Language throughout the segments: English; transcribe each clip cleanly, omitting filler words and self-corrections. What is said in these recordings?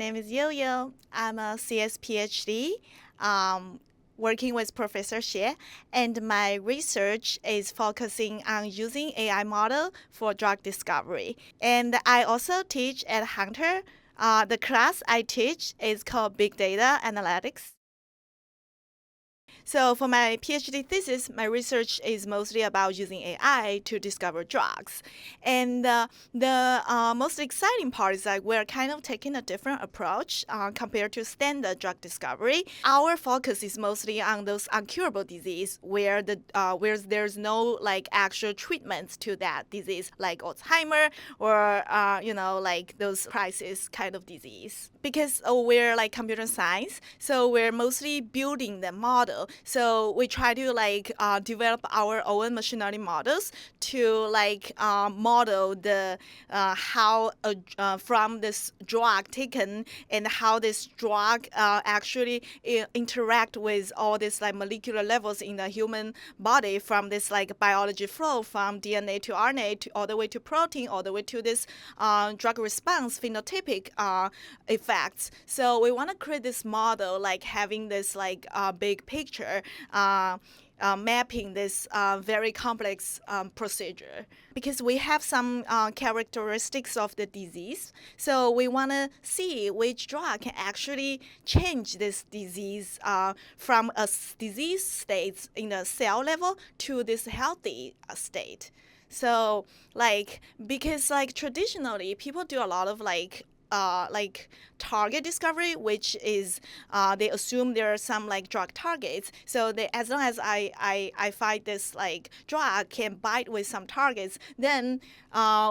name is Yo-Yo. I'm a CS PhD, um, working with Professor Xie, and my research is focusing on using AI model for drug discovery. And I also teach at Hunter. The class I teach is called Big Data Analytics. So for my PhD thesis, my research is mostly about using AI to discover drugs. And the most exciting part is that we're kind of taking a different approach compared to standard drug discovery. Our focus is mostly on those incurable disease where there's no like actual treatments to that disease, like Alzheimer or like those crisis kind of disease. Because we're like computer science, so we're mostly building the model. So we try to develop our own machine learning models to model the how from this drug taken and how this drug actually interact with all these like molecular levels in the human body, from this like biology flow from DNA to RNA to all the way to protein, all the way to this drug response phenotypic effects. So we want to create this model, like having this big picture. Mapping this very complex procedure, because we have some characteristics of the disease. So we want to see which drug can actually change this disease from a disease state in the cell level to this healthy state. So because traditionally people do a lot of target discovery, which is they assume there are some like drug targets. So they, as long as I find this like drug can bind with some targets, then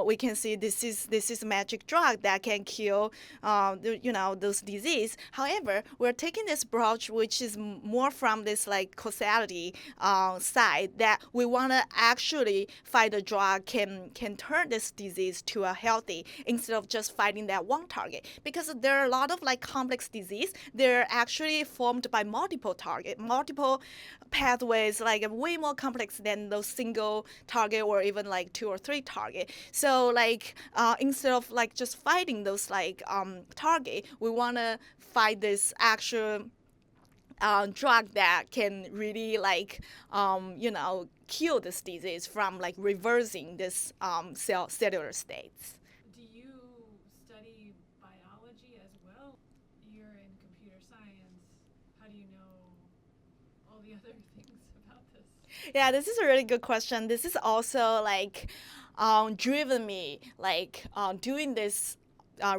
we can see this is a magic drug that can cure those disease. However, we're taking this approach which is more from this like causality side, that we want to actually find a drug can turn this disease to a healthy, instead of just fighting that one target. Because there are a lot of like complex disease, they're actually formed by multiple multiple pathways, like way more complex than those single target or even like two or three target. So instead of like just fighting those target, we want to fight this actual drug that can really kill this disease from like reversing this cellular states. Do you study biology as well? You're in computer science. How do you know all the other things about this? Yeah, this is a really good question. This is also driven me doing this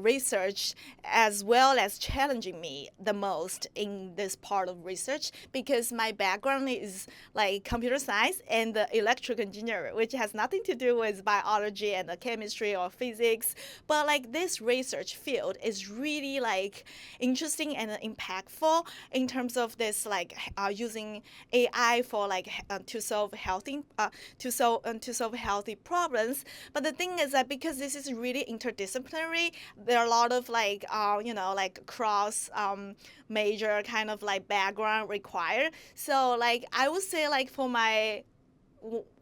research, as well as challenging me the most in this part of research, because my background is like computer science and electrical engineering, which has nothing to do with biology and chemistry or physics. But like this research field is really like interesting and impactful in terms of this using AI for to solve healthy problems. But the thing is that because this is really interdisciplinary, there are a lot of cross major kind of like background required. So I would say for my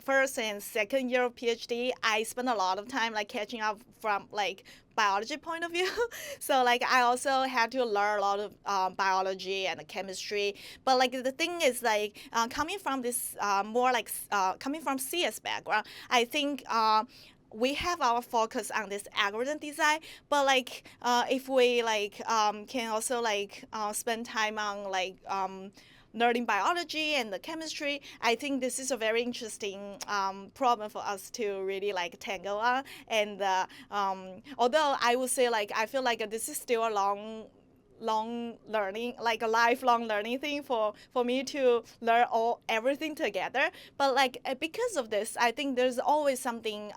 first and second year of PhD, I spent a lot of time like catching up from like biology point of view. So I also had to learn a lot of biology and chemistry. But the thing is coming from this coming from CS background, I think. We have our focus on this algorithm design, but if we can also spend time on learning biology and the chemistry, I think this is a very interesting problem for us to really tangle on. And although I would say I feel like this is still a long learning, like a lifelong learning thing for me to learn everything together. But because of this, I think there's always something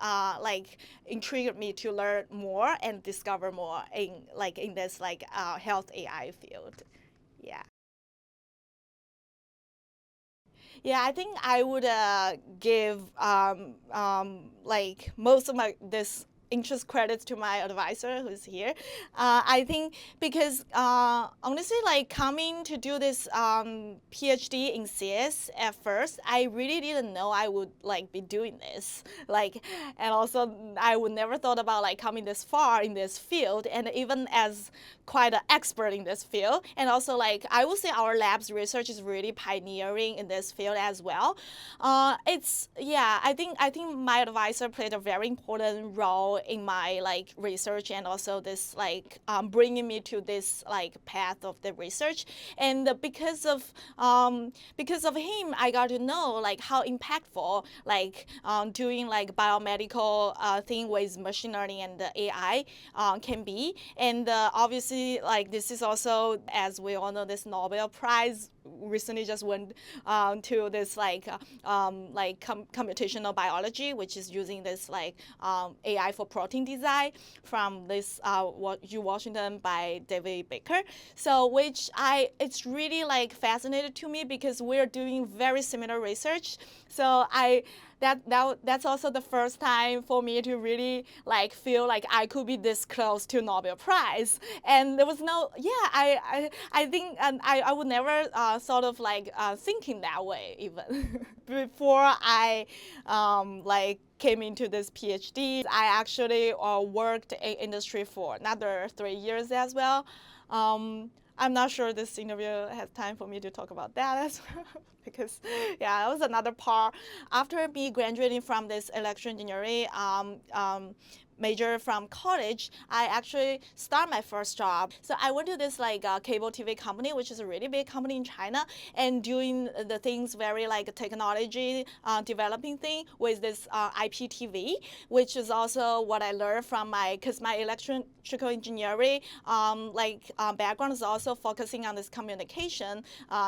intrigued me to learn more and discover more in this health AI field. Yeah. Yeah, I think I would give most of my this interest credits to my advisor who's here. I think because honestly, like coming to do this PhD in CS at first, I really didn't know I would like be doing this. Like, and also I would never thought about like coming this far in this field, and even as quite an expert in this field. And also like I would say our lab's research is really pioneering in this field as well. I think my advisor played a very important role in my like research, and also this like bringing me to this like path of the research. And because of him, I got to know like how impactful like doing like biomedical thing with machine learning and the AI can be. And obviously like this is also, as we all know, this Nobel Prize recently just went to this like computational biology, which is using this like AI for protein design from this U Washington by David Baker. So it's really like fascinated to me because we're doing very similar research. So that's also the first time for me to really like feel like I could be this close to Nobel Prize. And there was no, I think I would never sort of like thinking that way even before I like came into this PhD. I actually worked in industry for another 3 years as well. I'm not sure this interview has time for me to talk about that as well. Because yeah, that was another part. After me graduating from this electrical engineering major from college, I actually started my first job. So I went to this like cable TV company, which is a really big company in China, and doing the things very like technology developing thing with this IPTV, which is also what I learned from because my electrical engineering background is also focusing on this communication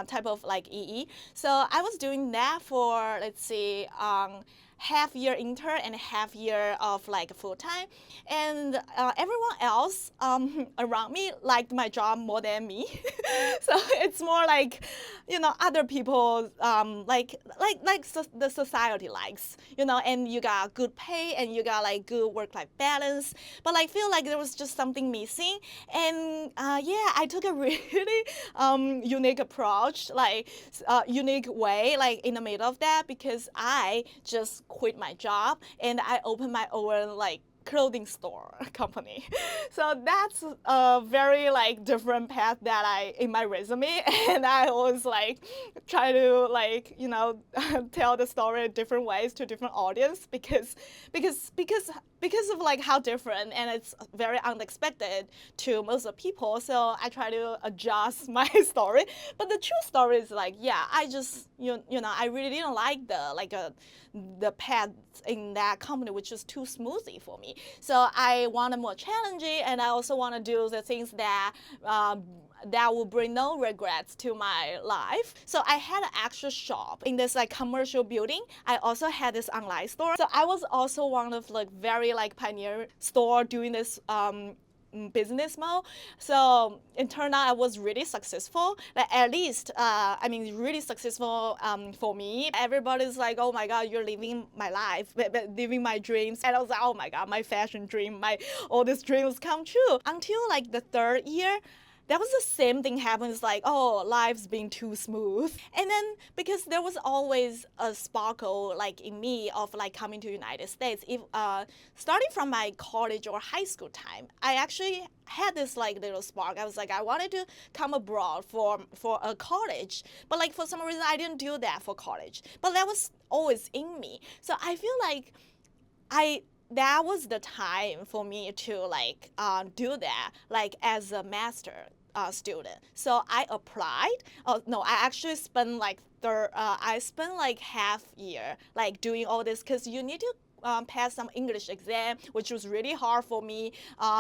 type of like EE. So I was doing that for, let's see, half year intern and half year of like full time, and everyone else around me liked my job more than me. So it's more like, you know, other people the society likes, you know, and you got good pay and you got like good work-life balance, but I feel like there was just something missing. And I took a really unique approach, like unique way, like in the middle of that, because I just quit my job and I opened my own like clothing store company. So that's a very like different path that I in my resume, and I always like try to like, you know, tell the story in different ways to different audience because of like how different, and it's very unexpected to most of the people. So I try to adjust my story, but the true story is like, yeah, I just you know I really didn't like the path in that company, which was too smoothly for me. So I wanted more challenging, and I also want to do the things that that will bring no regrets to my life. So I had an actual shop in this like commercial building. I also had this online store. So I was also one of like very like pioneer store doing this business mode. So it turned out I was really successful. Like at least, I mean, really successful for me. Everybody's like, oh my God, you're living my life, living my dreams. And I was like, oh my God, my fashion dream, all these dreams come true. Until like the third year, that was the same thing happens, like, oh, life's been too smooth. And then because there was always a sparkle like in me of like coming to United States. If starting from my college or high school time, I actually had this like little spark. I was like, I wanted to come abroad for a college, but like for some reason I didn't do that for college. But that was always in me. So I feel like that was the time for me to like do that, like as a master student. So I applied. Oh no, I actually spent like I spent like half year like doing all this, because you need to pass some English exam, which was really hard for me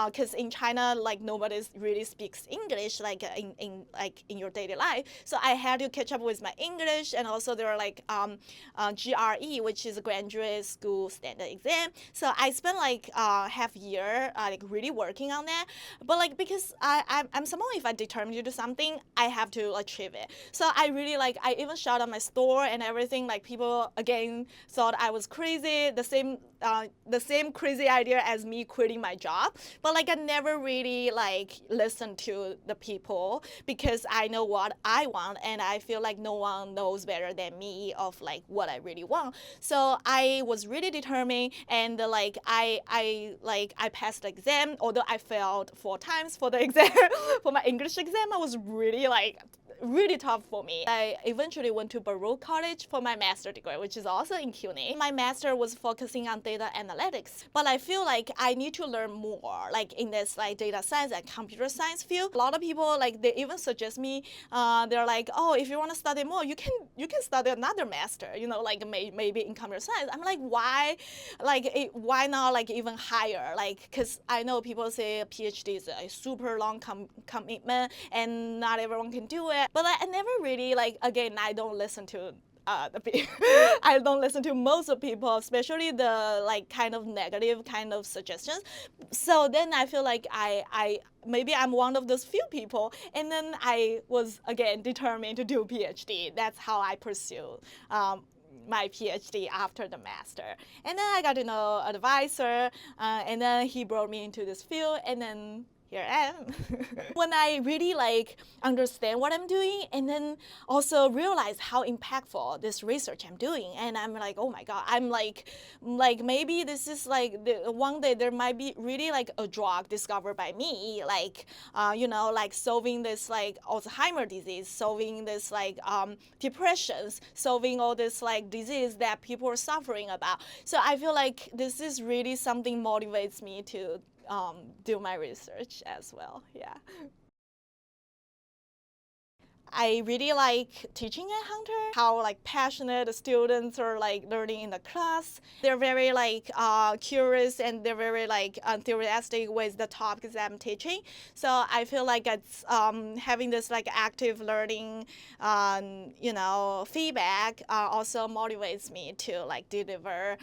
because in China, like nobody really speaks English like in your daily life. So I had to catch up with my English, and also there were like GRE, which is a graduate school standard exam. So I spent like half year like really working on that. But like because I'm someone, if I determine to do something, I have to achieve it. So I really like I even shut down my store and everything. Like people again thought I was crazy. The same the same crazy idea as me quitting my job, but like I never really like listened to the people because I know what I want and I feel like no one knows better than me of like what I really want. So I was really determined, and like I passed the exam, although I failed 4 times for the exam. For my English exam, I was really tough for me. I eventually went to Baruch College for my master's degree, which is also in CUNY. My master was focusing on data analytics, but I feel like I need to learn more, like in this like data science and computer science field. A lot of people like they even suggest me. They're like, oh, if you want to study more, you can study another master. Like maybe in computer science. I'm like, why, why not like even higher? Like, cause I know people say a PhD is a super long commitment and not everyone can do it. But like, I never really like. Again, I don't listen to the people. I don't listen to most of people, especially the like kind of negative kind of suggestions. So then I feel like I maybe I'm one of those few people. And then I was again determined to do a PhD. That's how I pursue. My PhD after the master, and then I got to know an advisor, and then he brought me into this field, and then here I am. When I really like understand what I'm doing and then also realize how impactful this research I'm doing, and I'm like, oh my God, I'm like maybe this is like one day there might be really like a drug discovered by me, like like solving this like Alzheimer's disease, solving this like depressions, solving all this like disease that people are suffering about. So I feel like this is really something motivates me to do my research as well. Yeah. I really like teaching at Hunter, how like passionate the students are like learning in the class. They're very like curious, and they're very like enthusiastic with the topics that I'm teaching. So I feel like it's having this like active learning, feedback also motivates me to like deliver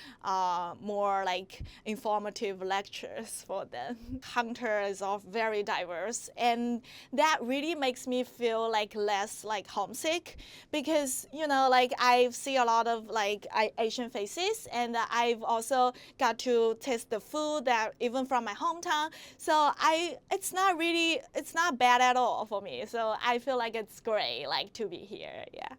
more like informative lectures for them. Hunter is all very diverse, and that really makes me feel like less like homesick, because like I see a lot of like Asian faces, and I've also got to taste the food that even from my hometown. So it's not bad at all for me. So I feel like it's great like to be here. Yeah.